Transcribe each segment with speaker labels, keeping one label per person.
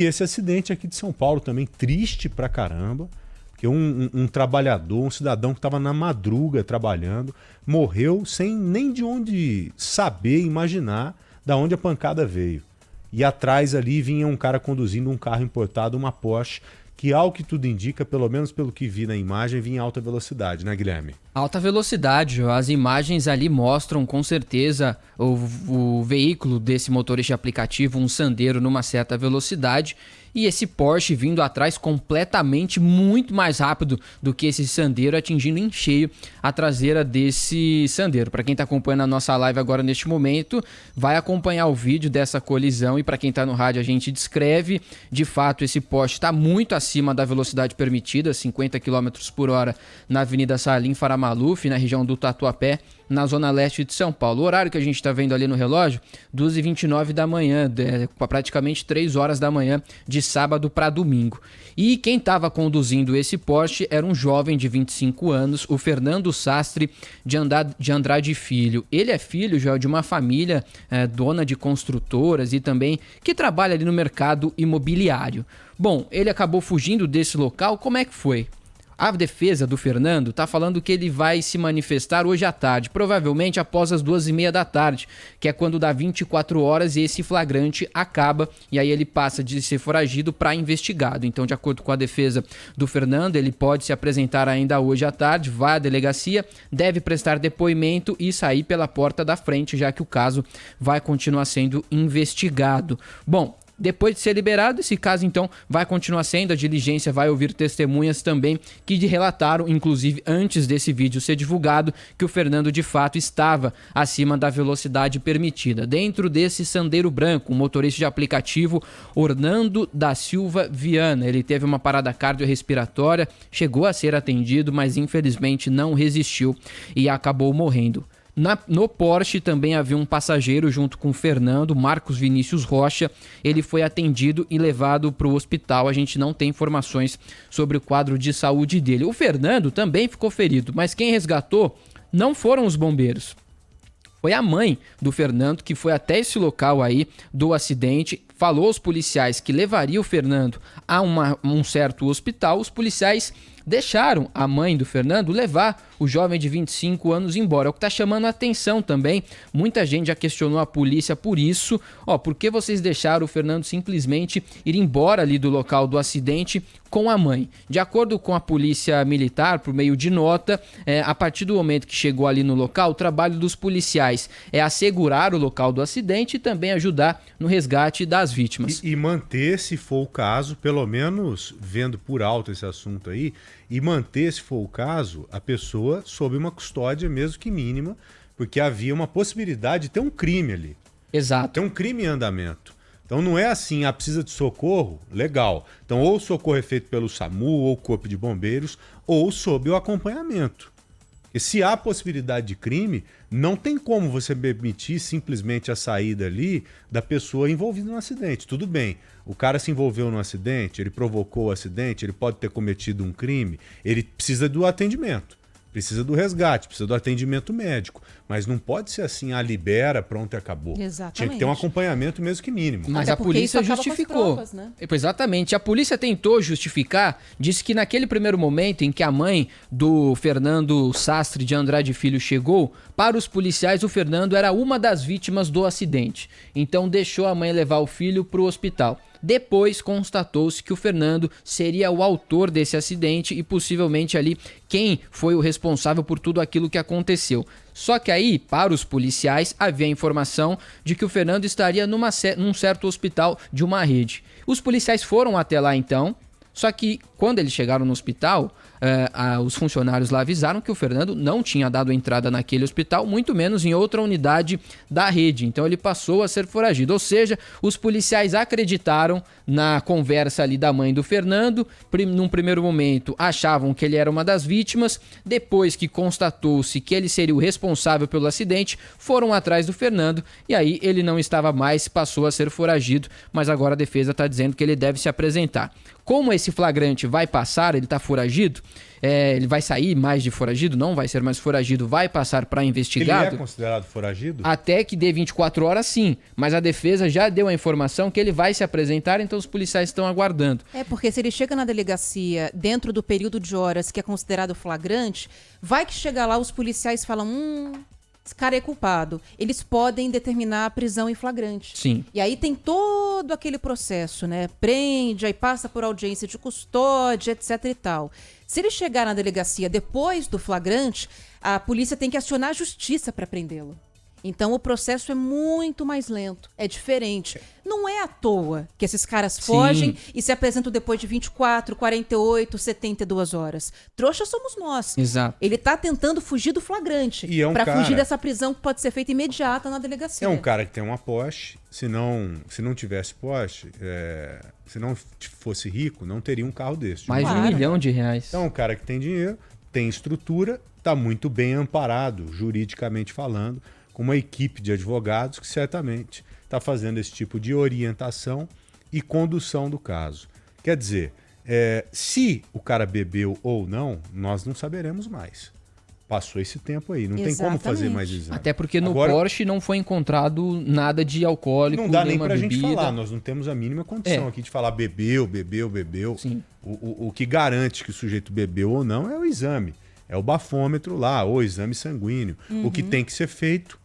Speaker 1: E esse acidente aqui de São Paulo também, triste pra caramba, porque um trabalhador, um cidadão que estava na madruga trabalhando, morreu sem nem de onde saber, imaginar da onde a pancada veio. E atrás ali vinha um cara conduzindo um carro importado, uma Porsche, que ao que tudo indica, pelo menos pelo que vi na imagem, vinha em alta velocidade, né, Guilherme?
Speaker 2: Alta velocidade, as imagens ali mostram com certeza o veículo desse motorista de aplicativo, um Sandero numa certa velocidade, e esse Porsche vindo atrás completamente muito mais rápido do que esse Sandero, atingindo em cheio a traseira desse Sandero. Para quem está acompanhando a nossa live agora neste momento, vai acompanhar o vídeo dessa colisão, e para quem está no rádio a gente descreve. De fato, esse Porsche está muito acima da velocidade permitida, 50 km por hora na Avenida Salim Faramaluf, na região do Tatuapé, na zona leste de São Paulo. O horário que a gente está vendo ali no relógio, 2h29 da manhã, praticamente 3 horas da manhã de sábado para domingo. E quem estava conduzindo esse Porsche era um jovem de 25 anos, o Fernando Sastre de Andrade Filho. Ele é filho já de uma família dona de construtoras e também que trabalha ali no mercado imobiliário. Bom, ele acabou fugindo desse local. Como é que foi? A defesa do Fernando está falando que ele vai se manifestar hoje à tarde, provavelmente após as 2h30 da tarde, que é quando dá 24 horas e esse flagrante acaba, e aí ele passa de ser foragido para investigado. Então, de acordo com a defesa do Fernando, ele pode se apresentar ainda hoje à tarde, vai à delegacia, deve prestar depoimento e sair pela porta da frente, já que o caso vai continuar sendo investigado. Bom, depois de ser liberado, esse caso então vai continuar sendo, a diligência vai ouvir testemunhas também que relataram, inclusive antes desse vídeo ser divulgado, que o Fernando de fato estava acima da velocidade permitida. Dentro desse Sandero branco, um motorista de aplicativo, Orlando da Silva Viana, ele teve uma parada cardiorrespiratória, chegou a ser atendido, mas infelizmente não resistiu e acabou morrendo. No Porsche também havia um passageiro junto com o Fernando, Marcos Vinícius Rocha. Ele foi atendido e levado para o hospital. A gente não tem informações sobre o quadro de saúde dele. O Fernando também ficou ferido, mas quem resgatou não foram os bombeiros. Foi a mãe do Fernando que foi até esse local aí do acidente, falou aos policiais que levaria o Fernando a um certo hospital. Os policiais deixaram a mãe do Fernando levar o jovem de 25 anos embora. É o que está chamando a atenção também. Muita gente já questionou a polícia por isso. Por que vocês deixaram o Fernando simplesmente ir embora ali do local do acidente com a mãe? De acordo com a polícia militar, por meio de nota, a partir do momento que chegou ali no local, o trabalho dos policiais é assegurar o local do acidente e também ajudar no resgate das vítimas.
Speaker 1: E manter, se for o caso, pelo menos vendo por alto esse assunto aí, e manter, se for o caso, a pessoa sob uma custódia mesmo que mínima, porque havia uma possibilidade de ter um crime ali.
Speaker 2: Exato.
Speaker 1: Tem um crime em andamento. Então não é assim, precisa de socorro? Legal. Então ou o socorro é feito pelo SAMU ou Corpo de Bombeiros, ou sob o acompanhamento. Porque se há possibilidade de crime, não tem como você permitir simplesmente a saída ali da pessoa envolvida no acidente. Tudo bem, o cara se envolveu no acidente, ele provocou o acidente, ele pode ter cometido um crime, ele precisa do atendimento, precisa do resgate, precisa do atendimento médico. Mas não pode ser assim, libera, pronto e acabou.
Speaker 3: Exatamente.
Speaker 1: Tinha que ter um acompanhamento mesmo que mínimo.
Speaker 2: Mas
Speaker 3: até
Speaker 2: a polícia justificou.
Speaker 3: Provas, né?
Speaker 2: Exatamente. A polícia tentou justificar, disse que naquele primeiro momento em que a mãe do Fernando Sastre de Andrade Filho chegou, para os policiais o Fernando era uma das vítimas do acidente. Então deixou a mãe levar o filho para o hospital. Depois constatou-se que o Fernando seria o autor desse acidente e possivelmente ali quem foi o responsável por tudo aquilo que aconteceu. Só que aí, para os policiais, havia a informação de que o Fernando estaria num certo hospital de uma rede. Os policiais foram até lá então, só que quando eles chegaram no hospital, os funcionários lá avisaram que o Fernando não tinha dado entrada naquele hospital, muito menos em outra unidade da rede. Então ele passou a ser foragido. Ou seja, os policiais acreditaram na conversa ali da mãe do Fernando. Num primeiro momento achavam que ele era uma das vítimas. Depois que constatou-se que ele seria o responsável pelo acidente, foram atrás do Fernando. E aí ele não estava mais, passou a ser foragido. Mas agora a defesa está dizendo que ele deve se apresentar. Como esse flagrante vai passar, ele está foragido, ele vai sair mais de foragido, não vai ser mais foragido, vai passar para investigado.
Speaker 1: Ele é considerado foragido?
Speaker 2: Até que dê 24 horas, sim. Mas a defesa já deu a informação que ele vai se apresentar, então os policiais estão aguardando.
Speaker 3: Porque se ele chega na delegacia dentro do período de horas que é considerado flagrante, vai que chega lá, os policiais falam, esse cara é culpado. Eles podem determinar a prisão em flagrante.
Speaker 2: Sim.
Speaker 3: E aí tem todo aquele processo, né? Prende, aí passa por audiência de custódia, etc e tal. Se ele chegar na delegacia depois do flagrante, a polícia tem que acionar a justiça para prendê-lo. Então o processo é muito mais lento, é diferente. Não é à toa que esses caras fogem e se apresentam depois de 24, 48, 72 horas. Trouxa somos nós.
Speaker 2: Exato.
Speaker 3: Ele tá tentando fugir do flagrante para fugir dessa prisão que pode ser feita imediata na delegacia.
Speaker 1: É um cara que tem uma Porsche, se não tivesse Porsche, se não fosse rico, não teria um carro desse.
Speaker 2: Mais de R$1 milhão. Então
Speaker 1: é um cara que tem dinheiro, tem estrutura, está muito bem amparado, juridicamente falando, com uma equipe de advogados que certamente está fazendo esse tipo de orientação e condução do caso. Quer dizer, se o cara bebeu ou não, nós não saberemos mais. Passou esse tempo aí, não tem como fazer mais exame.
Speaker 2: Até porque no Porsche não foi encontrado nada de alcoólico,
Speaker 1: não dá nem pra
Speaker 2: bebida.
Speaker 1: gente falar, nós não temos a mínima condição aqui de falar bebeu.
Speaker 2: Sim.
Speaker 1: O que garante que o sujeito bebeu ou não é o exame, é o bafômetro lá, ou o exame sanguíneo. O que tem que ser feito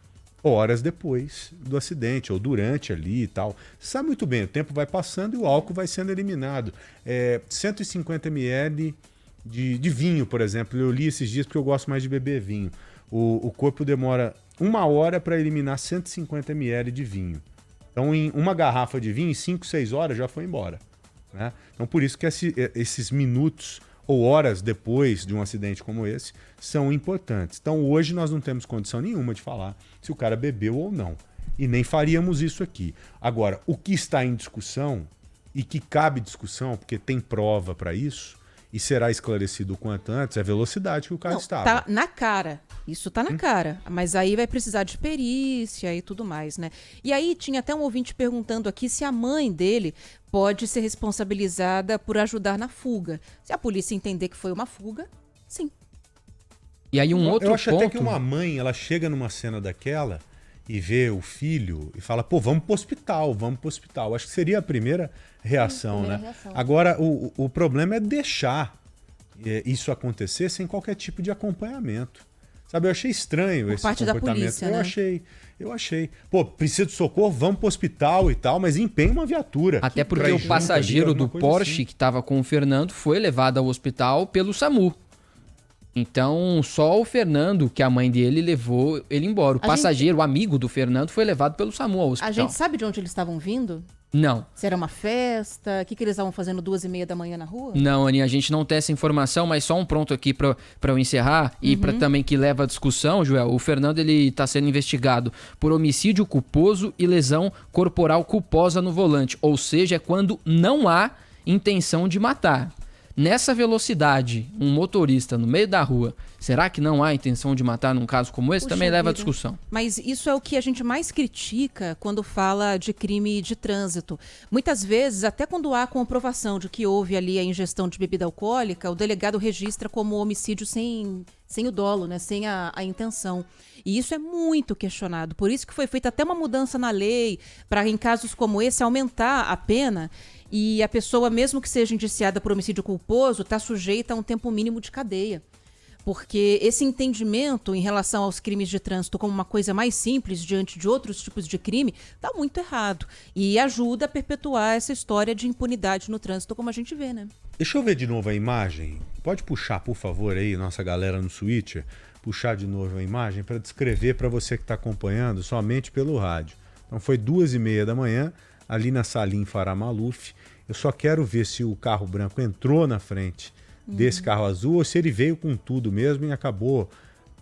Speaker 1: horas depois do acidente, ou durante ali e tal. Você sabe muito bem, o tempo vai passando e o álcool vai sendo eliminado. 150 ml de vinho, por exemplo, eu li esses dias porque eu gosto mais de beber vinho. O corpo demora 1 hora para eliminar 150 ml de vinho. Então, em uma garrafa de vinho, em 5, 6 horas já foi embora, né? Então, por isso que esses minutos ou horas depois de um acidente como esse são importantes. Então, hoje nós não temos condição nenhuma de falar se o cara bebeu ou não. E nem faríamos isso aqui. Agora, o que está em discussão e que cabe discussão, porque tem prova para isso, e será esclarecido o quanto antes, é a velocidade que o carro estava.
Speaker 3: Tá na cara. Isso tá na cara. Mas aí vai precisar de perícia e tudo mais, né? E aí tinha até um ouvinte perguntando aqui se a mãe dele pode ser responsabilizada por ajudar na fuga. Se a polícia entender que foi uma fuga, sim.
Speaker 2: E aí outro
Speaker 1: Eu acho
Speaker 2: ponto...
Speaker 1: até que uma mãe, ela chega numa cena daquela e vê o filho e fala, vamos pro hospital. Acho que seria a primeira reação, né? Agora, o problema é deixar isso acontecer sem qualquer tipo de acompanhamento. Sabe, eu achei estranho esse comportamento.
Speaker 3: Da polícia,
Speaker 1: Eu achei. Precisa de socorro, vamos pro hospital e tal, mas empenha uma viatura.
Speaker 2: Até porque o passageiro do Porsche que estava com o Fernando foi levado ao hospital pelo SAMU. Então, só o Fernando, que a mãe dele levou ele embora. O passageiro, o amigo do Fernando, foi levado pelo SAMU ao hospital.
Speaker 3: A gente sabe de onde eles estavam vindo?
Speaker 2: Não.
Speaker 3: Se era uma festa? O que eles estavam fazendo 2h30 da manhã na rua?
Speaker 2: Não, Aninha, a gente não tem essa informação, mas só um pronto aqui para eu encerrar e para também que leva a discussão, Joel. O Fernando ele está sendo investigado por homicídio culposo e lesão corporal culposa no volante, ou seja, é quando não há intenção de matar. Nessa velocidade, um motorista no meio da rua, será que não há intenção de matar num caso como esse? Também leva a discussão.
Speaker 3: Mas isso é o que a gente mais critica quando fala de crime de trânsito. Muitas vezes, até quando há comprovação de que houve ali a ingestão de bebida alcoólica, o delegado registra como homicídio sem o dolo, né? Sem a intenção. E isso é muito questionado. Por isso que foi feita até uma mudança na lei para, em casos como esse, aumentar a pena. E a pessoa, mesmo que seja indiciada por homicídio culposo, está sujeita a um tempo mínimo de cadeia. Porque esse entendimento em relação aos crimes de trânsito como uma coisa mais simples diante de outros tipos de crime está muito errado. E ajuda a perpetuar essa história de impunidade no trânsito, como a gente vê, né?
Speaker 1: Deixa eu ver de novo a imagem. Pode puxar, por favor, aí, nossa galera no Switcher, puxar de novo a imagem para descrever para você que está acompanhando somente pelo rádio. Então foi 2h30 da manhã, ali na Salim Farah Maluf. Eu só quero ver se o carro branco entrou na frente desse carro azul ou se ele veio com tudo mesmo e acabou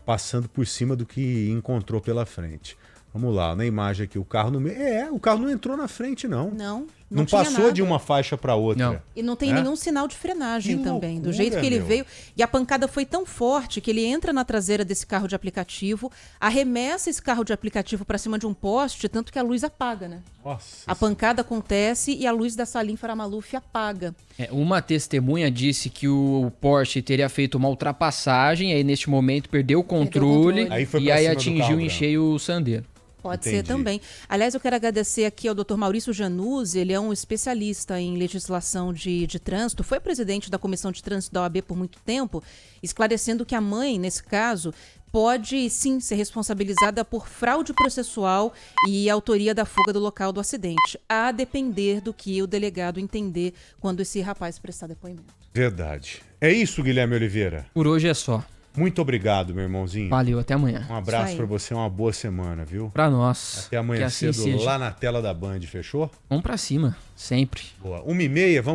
Speaker 1: passando por cima do que encontrou pela frente. Vamos lá, na imagem aqui, o carro no meio. O carro não entrou na frente, não.
Speaker 3: Não.
Speaker 1: Não
Speaker 3: tinha
Speaker 1: passou
Speaker 3: nada.
Speaker 1: de uma faixa para outra.
Speaker 2: Não.
Speaker 3: E não tem nenhum sinal de frenagem
Speaker 1: Que
Speaker 3: também. Do
Speaker 1: loucura,
Speaker 3: jeito que ele
Speaker 1: meu.
Speaker 3: veio. E a pancada foi tão forte que ele entra na traseira desse carro de aplicativo, arremessa esse carro de aplicativo para cima de um poste, tanto que a luz apaga, né?
Speaker 1: Nossa.
Speaker 3: A pancada acontece e a luz da Salim Faramaluf apaga.
Speaker 2: Uma testemunha disse que o Porsche teria feito uma ultrapassagem, aí neste momento perdeu o controle,
Speaker 3: controle.
Speaker 1: Aí foi
Speaker 2: e
Speaker 1: pra
Speaker 2: aí
Speaker 1: cima do
Speaker 2: atingiu
Speaker 1: carro
Speaker 2: em
Speaker 1: branco.
Speaker 2: cheio o Sandero.
Speaker 3: Pode
Speaker 1: Entendi.
Speaker 3: ser também. Aliás, eu quero agradecer aqui ao Dr. Maurício Januzzi, ele é um especialista em legislação de trânsito, foi presidente da Comissão de Trânsito da OAB por muito tempo, esclarecendo que a mãe, nesse caso, pode sim ser responsabilizada por fraude processual e autoria da fuga do local do acidente, a depender do que o delegado entender quando esse rapaz prestar depoimento.
Speaker 1: Verdade. É isso, Guilherme Oliveira.
Speaker 2: Por hoje é só.
Speaker 1: Muito obrigado, meu irmãozinho.
Speaker 2: Valeu, até amanhã.
Speaker 1: Um abraço
Speaker 3: Isso aí.
Speaker 1: pra você, uma boa semana, viu?
Speaker 2: Pra nós.
Speaker 1: Até amanhã
Speaker 2: que assim
Speaker 1: cedo
Speaker 2: seja.
Speaker 1: lá na tela da Band, fechou?
Speaker 2: Vamos pra cima, sempre.
Speaker 1: Boa. 1h30, vamos